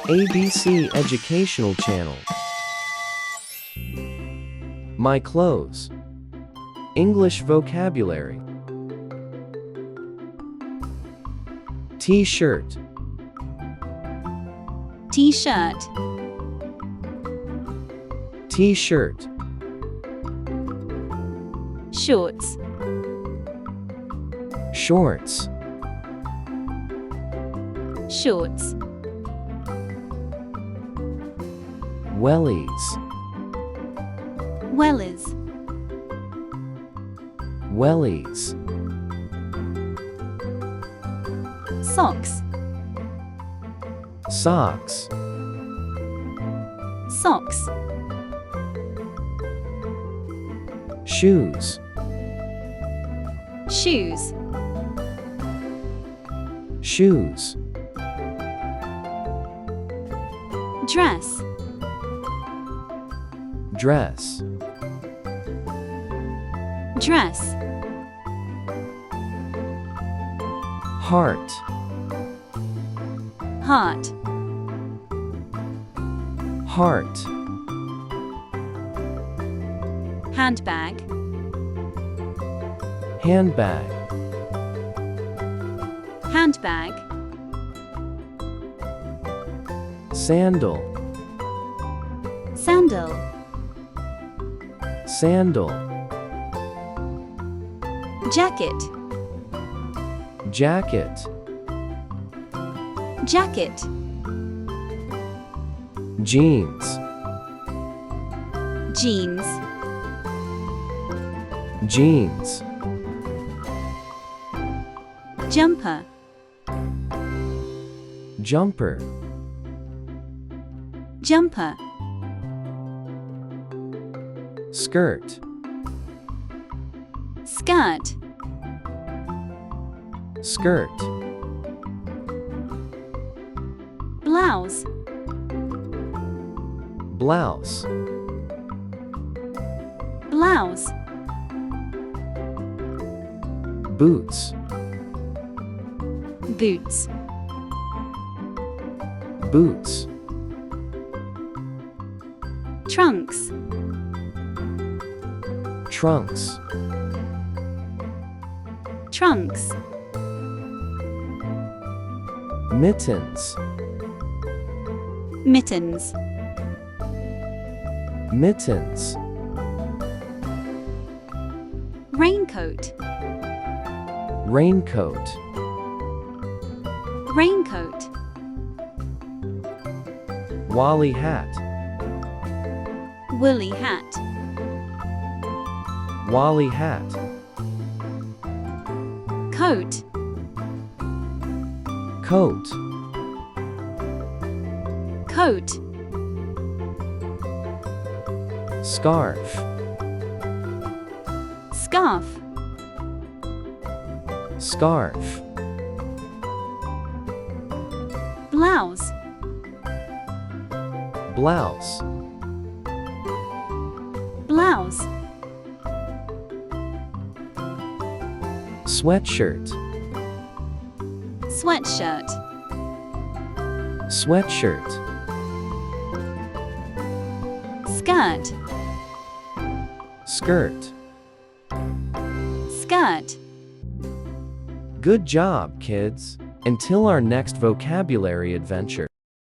ABC Educational Channel. My clothes. English vocabulary. T-shirt. T-shirt, T-shirt. shorts, Shorts. shorts, Wellies. wellies, Wellies. socks, Socks. socks, Shoes. shoes, Shoes. dress, Dress. dress, Heart. heart, Heart. handbag, Handbag. handbag, Sandal. sandal, Sandal. jacket, Jacket. jacket, Jeans. jeans, Jeans. jumper, Jumper. jumper, Skirt. skirt, Skirt. blouse, Blouse. blouse, Boots. boots, Boots. trunks, Trunks. trunks, Mittens. mittens, Mittens. raincoat, Raincoat. raincoat, Wally hat. woolly hat, Wally hat. coat, Coat. coat, Scarf. scarf, Scarf. blouse, Blouse. blouse, Sweatshirt. sweatshirt, Sweatshirt. skirt, Skirt. skirt. Good job, kids. Until our next vocabulary adventure.